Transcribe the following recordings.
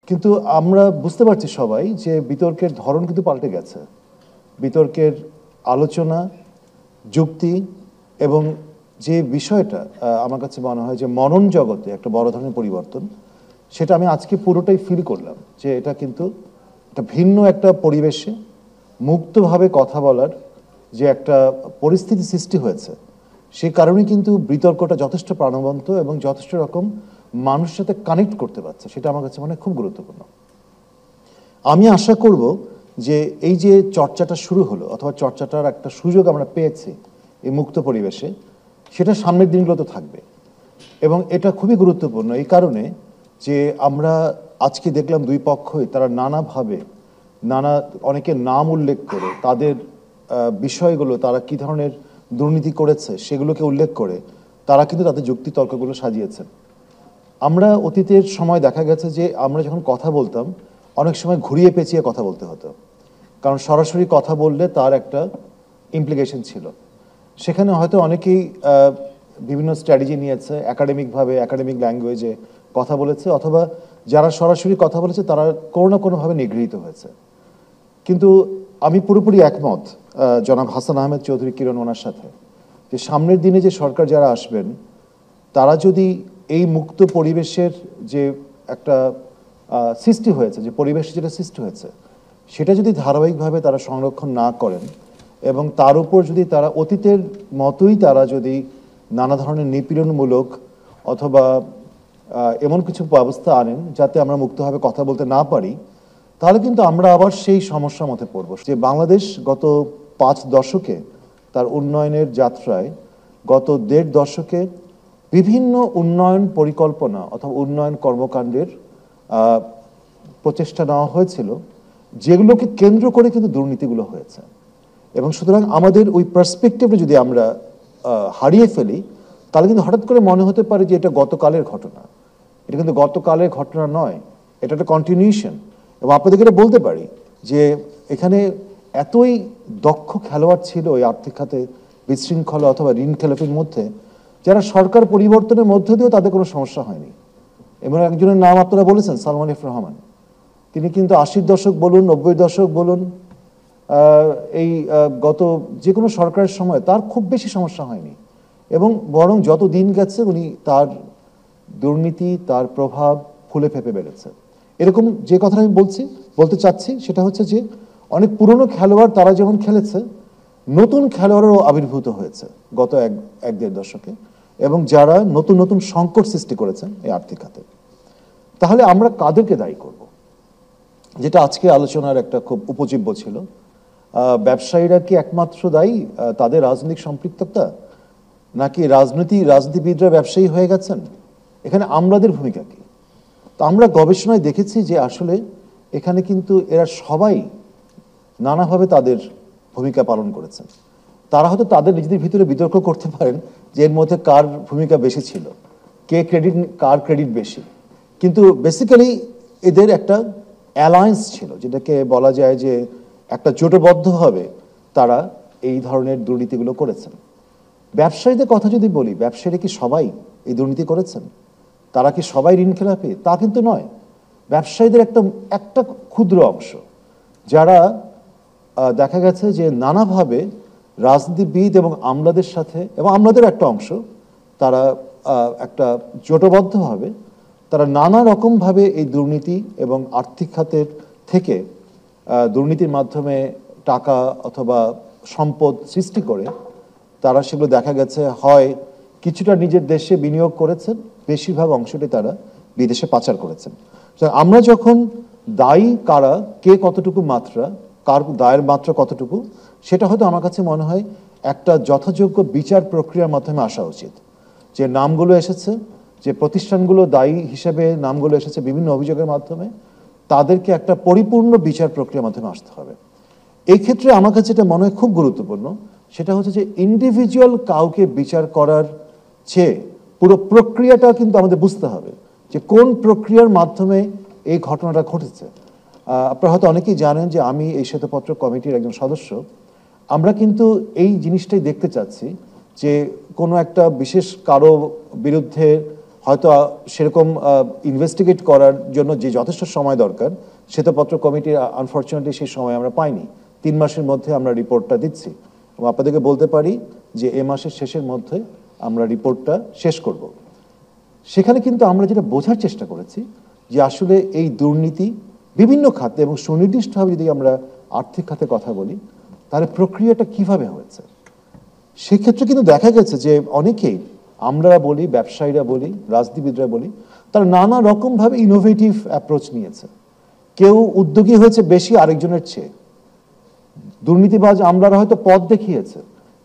কিন্তু আমরা বুঝতে পারছি সবাই যে বিতর্কের ধরন কিন্তু পাল্টে গেছে। বিতর্কের আলোচনা, যুক্তি এবং যে বিষয়টা আমার কাছে মনে হয় যে মনন জগতে একটা বড় ধরনের পরিবর্তন, সেটা আমি আজকে পুরোটাই ফিল করলাম যে এটা কিন্তু একটা ভিন্ন একটা পরিবেশে মুক্তভাবে কথা বলার যে একটা পরিস্থিতি সৃষ্টি হয়েছে, সেই কারণে কিন্তু বিতর্কটা যথেষ্ট প্রাণবন্ত এবং যথেষ্ট রকম মানুষের সাথে কানেক্ট করতে পারছে। সেটা আমার কাছে মনে হয় খুব গুরুত্বপূর্ণ। আমি আশা করব যে এই যে চর্চাটা শুরু হলো অথবা চর্চাটার একটা সুযোগ আমরা পেয়েছি এই মুক্ত পরিবেশে, সেটা সামনের দিনগুলোতে থাকবে। এবং এটা খুবই গুরুত্বপূর্ণ এই কারণে যে আমরা আজকে দেখলাম দুই পক্ষই তারা নানাভাবে অনেকের নাম উল্লেখ করে তাদের বিষয়গুলো, তারা কি ধরনের দুর্নীতি করেছে সেগুলোকে উল্লেখ করে তারা কিন্তু তাদের যুক্তি তর্কগুলো সাজিয়েছেন। আমরা অতীতের সময় দেখা গেছে যে আমরা যখন কথা বলতাম অনেক সময় ঘুরিয়ে পেঁচিয়ে কথা বলতে হতো, কারণ সরাসরি কথা বললে তার একটা ইমপ্লিকেশন ছিল। সেখানে হয়তো অনেকেই বিভিন্ন স্ট্র্যাটেজি নিয়েছে, একাডেমিকভাবে একাডেমিক ল্যাঙ্গুয়েজে কথা বলেছে, অথবা যারা সরাসরি কথা বলেছে তারা কোনো না কোনোভাবে নিগৃহীত হয়েছে। কিন্তু আমি পুরোপুরি একমত জনাব হাসান আহমেদ চৌধুরী কিরণ ওনার সাথে, যে সামনের দিনে যে সরকার যারা আসবেন তারা যদি এই মুক্ত পরিবেশের যে একটা সৃষ্টি হয়েছে, যে পরিবেশে যেটা সৃষ্টি হয়েছে, সেটা যদি ধারাবাহিকভাবে তারা সংরক্ষণ না করেন এবং তার উপর যদি তারা অতীতের মতোই তারা যদি নানা ধরনের নিপীড়নমূলক অথবা এমন কিছু ব্যবস্থা আনেন যাতে আমরা মুক্তভাবে কথা বলতে না পারি, তাহলে কিন্তু আমরা আবার সেই সমস্যার মধ্যে পড়ব। যে বাংলাদেশ গত 5 দশকে তার উন্নয়নের যাত্রায় গত 1.5 দশকে বিভিন্ন উন্নয়ন পরিকল্পনা অথবা উন্নয়ন কর্মকাণ্ডের প্রচেষ্টা নেওয়া হয়েছিল, যেগুলোকে কেন্দ্র করে কিন্তু দুর্নীতিগুলো হয়েছে। এবং সুতরাং আমাদের ওই পার্সপেক্টিভটা যদি আমরা হারিয়ে ফেলি, তাহলে কিন্তু হঠাৎ করে মনে হতে পারে যে এটা গতকালের ঘটনা। এটা কিন্তু গতকালের ঘটনা নয়, এটা একটা কন্টিনিউশন। এবং আপনাদেরকে এটা বলতে পারি যে এখানে এতই দক্ষ খেলোয়াড় ছিল এই আর্থিক খাতে বিশৃঙ্খলা অথবা ঋণ খেলাপির মধ্যে, যারা সরকার পরিবর্তনের মধ্য দিয়েও তাদের কোনো সমস্যা হয়নি। এবং একজনের নাম আপনারা বলেছেন, সালমান এফ রহমান। তিনি কিন্তু 80 দশক বলুন, 90 দশক বলুন, এই গত যে কোনো সরকারের সময় তার খুব বেশি সমস্যা হয়নি। এবং বরং যত দিন গেছে উনি তার দুর্নীতি, তার প্রভাব ফুলে ফেঁপে বেড়েছে। এরকম যে কথাটা আমি বলতে চাচ্ছি সেটা হচ্ছে যে অনেক পুরনো খেলোয়াড় তারা যেমন খেলেছে, নতুন খেলোয়াড়েরও আবির্ভূত হয়েছে গত 1-1.5 দশকে, এবং যারা নতুন নতুন সংকট সৃষ্টি করেছেন এই আর্থিক খাতে। তাহলে আমরা কাদেরকে দায়ী করব? যেটা আজকে আলোচনার একটা খুব উপজীব্য ছিল। ব্যবসায়ীরা কি একমাত্র দায়ী, তাদের রাজনৈতিক সম্পৃক্ততা, নাকি রাজনীতিবিদরা ব্যবসায়ী হয়ে গেছেন? এখানে আমলাদের ভূমিকা কি? তো আমরা গবেষণায় দেখেছি যে আসলে এখানে কিন্তু এরা সবাই নানাভাবে তাদের ভূমিকা পালন করেছেন। তারা হয়তো তাদের নিজেদের ভিতরে বিতর্ক করতে পারেন যে এর মধ্যে কার ভূমিকা বেশি ছিল, কার ক্রেডিট বেশি, কিন্তু বেসিক্যালি এদের একটা অ্যালায়েন্স ছিল, যেটাকে বলা যায় যে একটা জোটবদ্ধভাবে তারা এই ধরনের দুর্নীতিগুলো করেছেন। ব্যবসায়ীদের কথা যদি বলি, ব্যবসায়ীরা কি সবাই এই দুর্নীতি করেছেন? তারা কি সবাই ঋণ খেলাপি? তা কিন্তু নয়। ব্যবসায়ীদের একটা ক্ষুদ্র অংশ যারা দেখা গেছে যে নানাভাবে রাজনীতিবিদ এবং আমলাদের সাথে, এবং আমলাদের একটা অংশ তারা একটা জোটবদ্ধভাবে তারা নানা রকমভাবে এই দুর্নীতি এবং আর্থিক খাতের থেকে দুর্নীতির মাধ্যমে টাকা অথবা সম্পদ সৃষ্টি করে তারা সেগুলো দেখা গেছে হয় কিছুটা নিজের দেশে বিনিয়োগ করেছেন, বেশিরভাগ অংশটি তারা বিদেশে পাচার করেছেন। আমরা যখন দায়ী কারা, কে কতটুকু মাত্রা, কার দায়ের মাত্রা কতটুকু, সেটা হয়তো আমার কাছে মনে হয় একটা যথাযোগ্য বিচার প্রক্রিয়ার মাধ্যমে আসা উচিত। যে নামগুলো এসেছে, যে প্রতিষ্ঠানগুলো দায়ী হিসেবে নামগুলো এসেছে বিভিন্ন অভিযোগের মাধ্যমে, তাদেরকে একটা পরিপূর্ণ বিচার প্রক্রিয়ার মাধ্যমে আসতে হবে। এই ক্ষেত্রে আমার কাছে যেটা মনে হয় খুব গুরুত্বপূর্ণ, সেটা হচ্ছে যে ইন্ডিভিজুয়াল কাউকে বিচার করার চেয়ে পুরো প্রক্রিয়াটা কিন্তু আমাদের বুঝতে হবে যে কোন প্রক্রিয়ার মাধ্যমে এই ঘটনাটা ঘটেছে। আপনারা হয়তো অনেকেই জানেন যে আমি এই শ্বেতপত্র কমিটির একজন সদস্য। আমরা কিন্তু এই জিনিসটাই দেখতে চাচ্ছি যে কোনো একটা বিশেষ কারো বিরুদ্ধে হয়তো সেরকম ইনভেস্টিগেট করার জন্য যে যথেষ্ট সময় দরকার, শ্বেতপত্র কমিটির আনফর্চুনেটলি সেই সময় আমরা পাইনি। 3 মাসের মধ্যে আমরা রিপোর্টটা দিচ্ছি এবং আপনাদেরকে বলতে পারি যে এ মাসের শেষের মধ্যে আমরা রিপোর্টটা শেষ করব। সেখানে কিন্তু আমরা যেটা বোঝার চেষ্টা করেছি যে আসলে এই দুর্নীতি বিভিন্ন খাতে এবং সুনির্দিষ্টভাবে যদি আমরা আর্থিক খাতে কথা বলি তাহলে প্রক্রিয়াটা কিভাবে হয়েছে। সেক্ষেত্রে কিন্তু দেখা গেছে যে অনেকেই, আমরা বলি, ব্যবসায়ীরা বলি, রাজনীতিবিদরা বলি, তারা নানা রকমভাবে ইনোভেটিভ অ্যাপ্রোচ নিয়েছে। কেউ উদ্যোগী হয়েছে বেশি আরেকজনের চেয়ে। দুর্নীতিবাজ আমলারা হয়তো পথ দেখিয়েছে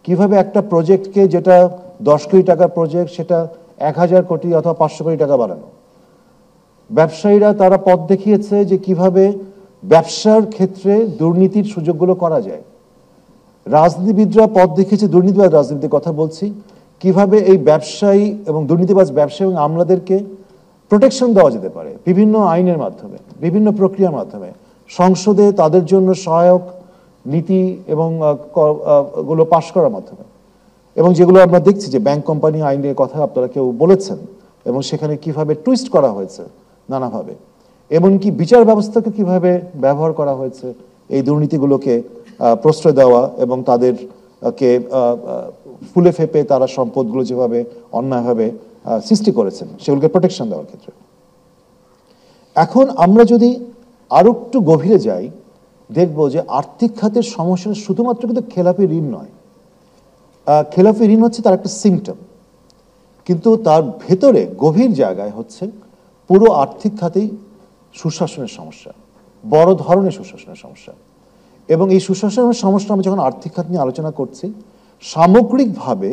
কিভাবে একটা প্রজেক্টকে, যেটা 10 কোটি টাকার প্রজেক্ট, সেটা 1000 কোটি অথবা 500 কোটি টাকা বাড়ানো। ব্যবসায়ীরা তারা পথ দেখিয়েছে যে কিভাবে ব্যবসার ক্ষেত্রে দুর্নীতির সুযোগগুলো করা যায়। রাজনীতিবিদরা পথ দেখিয়েছে, দুর্নীতিবাজ রাজনীতির কথা বলছি, কিভাবে এই ব্যবসায়ী এবং দুর্নীতিবাজ ব্যবসায়ী এবং আমলাদেরকে প্রোটেকশন দেওয়া যেতে পারে বিভিন্ন আইনের মাধ্যমে, বিভিন্ন প্রক্রিয়ার মাধ্যমে, সংসদে তাদের জন্য সহায়ক নীতি এবং গুলো পাশ করার মাধ্যমে। এবং যেগুলো আমরা দেখছি যে ব্যাংক কোম্পানি আইনের কথা আপনারা কেউ বলেছেন, এবং সেখানে কিভাবে টুইস্ট করা হয়েছে নানাভাবে, এমনকি বিচার ব্যবস্থাকে কিভাবে ব্যবহার করা হয়েছে এই দুর্নীতিগুলোকে প্রশ্রয় দেওয়া এবং তাদেরকে ফুলে ফেপে তারা সম্পদগুলো যেভাবে অন্যায়ভাবে সৃষ্টি করেছেন সেগুলোকে প্রোটেকশন দেওয়ার ক্ষেত্রে। এখন আমরা যদি আরো একটু গভীরে যাই, দেখব যে আর্থিক খাতের সমস্যা শুধুমাত্র কিন্তু খেলাপি ঋণ নয়। খেলাপি ঋণ হচ্ছে তার একটা সিমটম, কিন্তু তার ভেতরে গভীর জায়গায় হচ্ছে পুরো আর্থিক খাতেই সুশাসনের সমস্যা, বড় ধরনের সুশাসনের সমস্যা। এবং এই সুশাসনের সমস্যা আমরা যখন আর্থিক খাত নিয়ে আলোচনা করছি, সামগ্রিকভাবে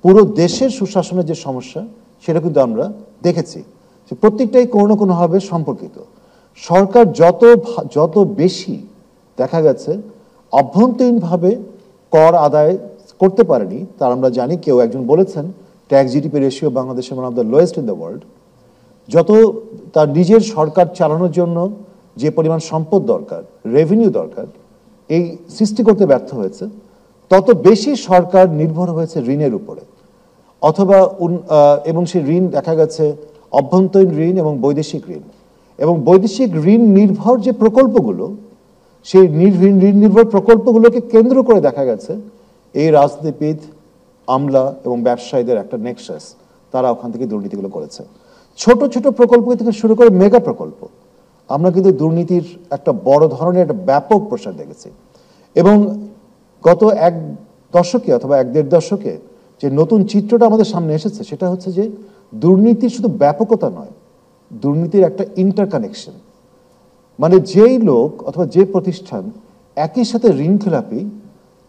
পুরো দেশের সুশাসনের যে সমস্যা সেটা কিন্তু আমরা দেখেছি যে প্রত্যেকটাই কোনো না কোনোভাবে সম্পর্কিত। সরকার যত বেশি দেখা গেছে অভ্যন্তরীণভাবে কর আদায় করতে পারেনি, তার আমরা জানি। কেউ একজন বলেছেন ট্যাক্স জিডিপি রেশিও বাংলাদেশের one of the lowest in the world. যত তার নিজের সরকার চালানোর জন্য যে পরিমাণ সম্পদ দরকার, রেভিনিউ দরকার, এই সৃষ্টি করতে ব্যর্থ হয়েছে, তত বেশি সরকার নির্ভর হয়েছে ঋণের উপরে, অথবা এবং সেই ঋণ দেখা গেছে অভ্যন্তরীণ ঋণ এবং বৈদেশিক ঋণ। এবং বৈদেশিক ঋণ নির্ভর যে প্রকল্পগুলো, সেই ঋণ নির্ভর প্রকল্পগুলোকে কেন্দ্র করে দেখা গেছে এই রাজনীতিবিদ, আমলা এবং ব্যবসায়ীদের একটা নেক্সাস, তারা ওখান থেকে দুর্নীতিগুলো করেছে। ছোট ছোট প্রকল্প থেকে শুরু করে মেগা প্রকল্প, আমরা কিন্তু দুর্নীতির একটা বড় ধরনের একটা ব্যাপক প্রসার দেখেছি। এবং গত 1 দশকে অথবা 1-1.5 দশকে যে নতুন চিত্রটা আমাদের সামনে এসেছে সেটা হচ্ছে যে দুর্নীতির শুধু ব্যাপকতা নয়, দুর্নীতির একটা ইন্টারকানেকশন। মানে যেই লোক অথবা যে প্রতিষ্ঠান একই সাথে ঋণ খেলাপি,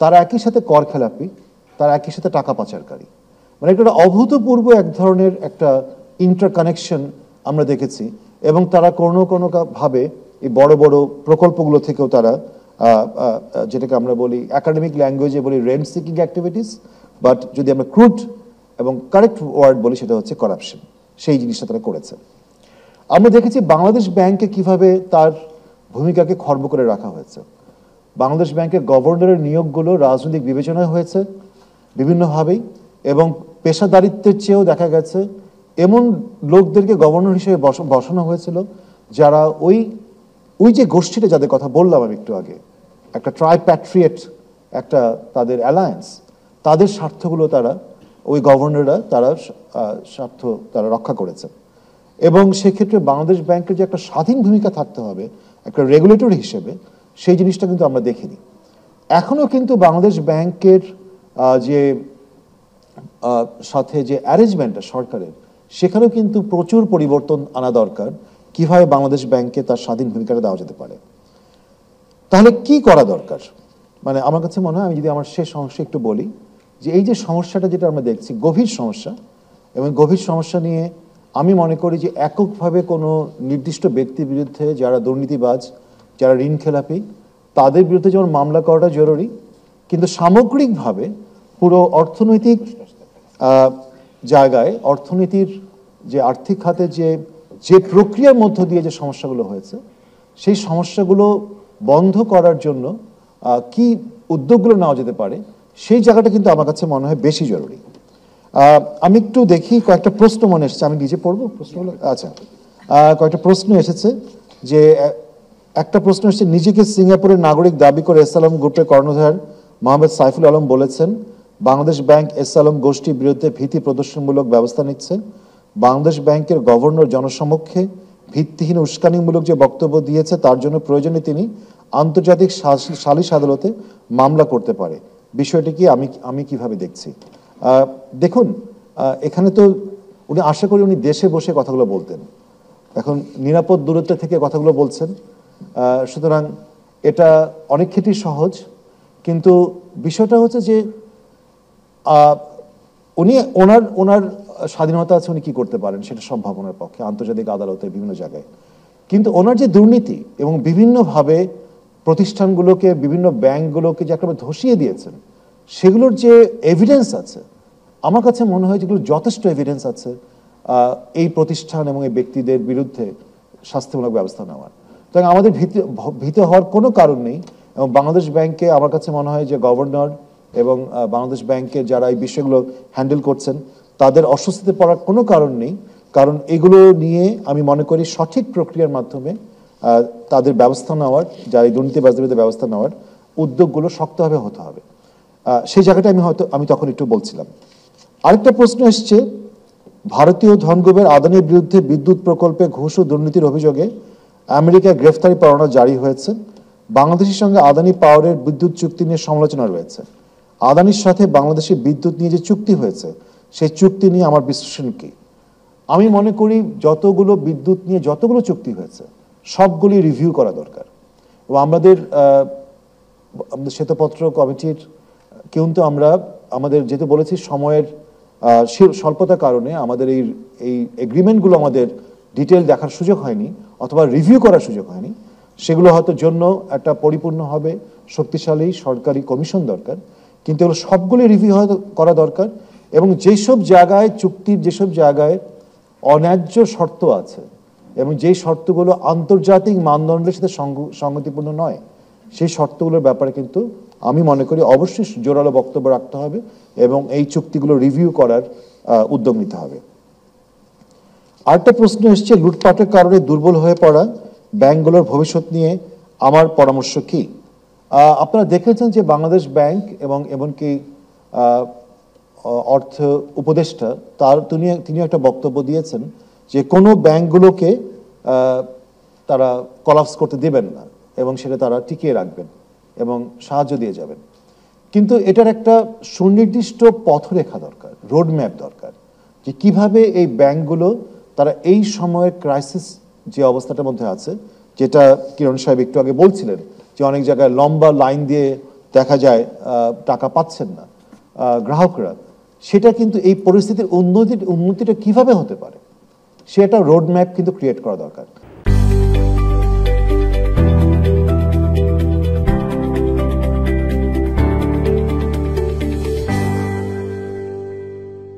তারা একই সাথে কর খেলাপি, তারা একই সাথে টাকা পাচারকারী। মানে একটা অভূতপূর্ব এক ধরনের একটা ইন্টারকানেকশন আমরা দেখেছি। এবং তারা কোনো ভাবে এই বড় বড় প্রকল্পগুলো থেকেও তারা যেটাকে আমরা বলি একাডেমিক ল্যাঙ্গুয়েজে বলি রেন্ট সিকিং অ্যাক্টিভিটিস, বাট যদি আমরা ক্রুড এবং কারেক্ট ওয়ার্ড বলি সেটা হচ্ছে করাপশন, সেই জিনিসটা তারা করেছে। আমরা দেখেছি বাংলাদেশ ব্যাংকে কিভাবে তার ভূমিকাকে খর্ব করে রাখা হয়েছে। বাংলাদেশ ব্যাংকের গভর্নরের নিয়োগগুলো রাজনৈতিক বিবেচনায় হয়েছে বিভিন্নভাবেই, এবং পেশাদারিত্বের চেয়েও দেখা গেছে এমন লোকদেরকে গভর্নর হিসেবে বসানো হয়েছিল যারা ওই যে গোষ্ঠীটা যাদের কথা বললাম আমি একটু আগে, একটা ট্রাইপ্যাট্রিয়েট একটা তাদের অ্যালায়েন্স, তাদের স্বার্থগুলো তারা ওই গভর্নররা তারা স্বার্থ তারা রক্ষা করেছে। এবং সেক্ষেত্রে বাংলাদেশ ব্যাংকের যে একটা স্বাধীন ভূমিকা থাকতে হবে একটা রেগুলেটর হিসেবে, সেই জিনিসটা কিন্তু আমরা দেখিনি। এখনো কিন্তু বাংলাদেশ ব্যাংকের যে সাথে যে অ্যারেঞ্জমেন্টটা সরকারের, সেখানেও কিন্তু প্রচুর পরিবর্তন আনা দরকার, কিভাবে বাংলাদেশ ব্যাংকে তার স্বাধীন ভূমিকাটা দেওয়া যেতে পারে। তাহলে কি করা দরকার? মানে আমার কাছে মনে হয়, আমি যদি আমার শেষ অংশ একটু বলি, যে এই যে সমস্যাটা যেটা আমরা দেখছি গভীর সমস্যা, এবং গভীর সমস্যা নিয়ে আমি মনে করি যে এককভাবে কোনো নির্দিষ্ট ব্যক্তির বিরুদ্ধে যারা দুর্নীতিবাজ, যারা ঋণ খেলাপি, তাদের বিরুদ্ধে যেমন মামলা করাটা জরুরি, কিন্তু সামগ্রিকভাবে পুরো অর্থনৈতিক জায়গায় অর্থনীতির যে আর্থিক খাতে যে প্রক্রিয়ার মধ্য দিয়ে যে সমস্যাগুলো হয়েছে, সেই সমস্যাগুলো বন্ধ করার জন্য কি উদ্যোগগুলো নেওয়া যেতে পারে, সেই জায়গাটা কিন্তু আমার কাছে মনে হয় বেশি জরুরি। আমি একটু দেখি, কয়েকটা প্রশ্ন মনে এসেছে, আমি নিজে পড়বো প্রশ্নগুলো। আচ্ছা, কয়েকটা প্রশ্ন এসেছে। যে একটা প্রশ্ন এসেছে, নিজেকে সিঙ্গাপুরের নাগরিক দাবি করে এস আলম গ্রুপের কর্ণধার মোহাম্মদ সাইফুল আলম বলেছেন বাংলাদেশ ব্যাংক এস আলম গোষ্ঠীর বিরুদ্ধে ভীতি প্রদর্শনমূলক ব্যবস্থা নিচ্ছে। বাংলাদেশ ব্যাংকের গভর্নর জনসমক্ষে ভিত্তিহীন উস্কানিমূলক যে বক্তব্য দিয়েছে তার জন্য প্রয়োজনে তিনি আন্তর্জাতিক সালিশ আদালতে মামলা করতে পারে। বিষয়টি কি আমি কিভাবে দেখছি? দেখুন, এখানে তো উনি, আশা করি উনি দেশে বসে কথাগুলো বলতেন, এখন নিরাপদ দূরত্ব থেকে কথাগুলো বলছেন। সুতরাং এটা অনেক ক্ষেত্রেই সহজ, কিন্তু বিষয়টা হচ্ছে যে উনি ওনার স্বাধীনতা আছে, উনি কি করতে পারেন সেটা সম্ভাবনার পক্ষে আন্তর্জাতিক আদালতে বিভিন্ন জায়গায়। কিন্তু ওনার যে দুর্নীতি এবং বিভিন্নভাবে প্রতিষ্ঠানগুলোকে, বিভিন্ন ব্যাংকগুলোকে যে একটা ধসিয়ে দিয়েছেন, সেগুলোর যে এভিডেন্স আছে, আমার কাছে মনে হয় যেগুলো যথেষ্ট এভিডেন্স আছে এই প্রতিষ্ঠান এবং এই ব্যক্তিদের বিরুদ্ধে শাস্তিমূলক ব্যবস্থা নেওয়ার। তাই আমাদের ভীত হওয়ার কোনো কারণ নেই। এবং বাংলাদেশ ব্যাংকে আমার কাছে মনে হয় যে গভর্নর এবং বাংলাদেশ ব্যাংকের যারা এই বিষয়গুলো হ্যান্ডেল করছেন তাদের অস্বস্তিতে পড়ার কোনো কারণ নেই। কারণ এগুলো নিয়ে আমি মনে করি সঠিক প্রক্রিয়ার মাধ্যমে তাদের ব্যবস্থা নেওয়ার, যারা এই দুর্নীতিবাজদের বিরুদ্ধে ব্যবস্থা নেওয়ার উদ্যোগগুলো শক্তভাবে হতে হবে। সেই জায়গাটা আমি তখন একটু বলছিলাম। আরেকটা প্রশ্ন এসছে, ভারতীয় ধনকুবের আদানির বিরুদ্ধে বিদ্যুৎ প্রকল্পে ঘুষ ও দুর্নীতির অভিযোগে আমেরিকায় গ্রেফতারি পরোয়ানা জারি হয়েছে। বাংলাদেশের সঙ্গে আদানি পাওয়ারের বিদ্যুৎ চুক্তি নিয়ে সমালোচনা রয়েছে। আদানির সাথে বাংলাদেশের বিদ্যুৎ নিয়ে যে চুক্তি হয়েছে সেই চুক্তি নিয়ে আমার বিশ্লেষণ কি? আমি মনে করি যতগুলো বিদ্যুৎ নিয়ে যতগুলো চুক্তি হয়েছে সবগুলি রিভিউ করা দরকার। এবং আমাদের শ্বেতপত্র কমিটির কিন্তু আমরা আমাদের যেহেতু বলেছি সময়ের স্বল্পতার কারণে আমাদের এই এগ্রিমেন্টগুলো আমাদের ডিটেল দেখার সুযোগ হয়নি অথবা রিভিউ করার সুযোগ হয়নি। সেগুলো হয়তো জন্য একটা পরিপূর্ণভাবে শক্তিশালী সরকারি কমিশন দরকার, কিন্তু এগুলো সবগুলি রিভিউ করা দরকার। এবং যেসব জায়গায় চুক্তির যেসব জায়গায় অন্যায্য শর্ত আছে এবং যেই শর্তগুলো আন্তর্জাতিক মানদণ্ডের সাথে সংগতিপূর্ণ নয়, সেই শর্তগুলোর ব্যাপারে কিন্তু আমি মনে করি অবশ্যই জোরালো বক্তব্য রাখতে হবে এবং এই চুক্তিগুলো রিভিউ করার উদ্যোগ নিতে হবে। আরেকটা প্রশ্ন এসছে, লুটপাটের কারণে দুর্বল হয়ে পড়া ব্যাংকগুলোর ভবিষ্যৎ নিয়ে আমার পরামর্শ কি? আপনারা দেখেছেন যে বাংলাদেশ ব্যাংক এবং এমনকি অর্থ উপদেষ্টা তিনি একটা বক্তব্য দিয়েছেন যে কোনো ব্যাংকগুলোকে তারা কলাপস করতে দেবেন না এবং সেটা তারা টিকিয়ে রাখবেন এবং সাহায্য দিয়ে যাবেন। কিন্তু এটার একটা সুনির্দিষ্ট পথরেখা দরকার, রোডম্যাপ দরকার, যে কিভাবে এই ব্যাংকগুলো তারা এই সময়ের ক্রাইসিস যে অবস্থাটার মধ্যে আছে, যেটা কিরণ সাহেব একটু আগে বলছিলেন যে অনেক জায়গায় লম্বা লাইন দিয়ে দেখা যায় টাকা পাচ্ছেন না গ্রাহকরা, সেটা কিন্তু এই পরিস্থিতির উন্নতিটা কিভাবে হতে পারে সেটা রোডম্যাপ কিন্তু ক্রিয়েট করা দরকার।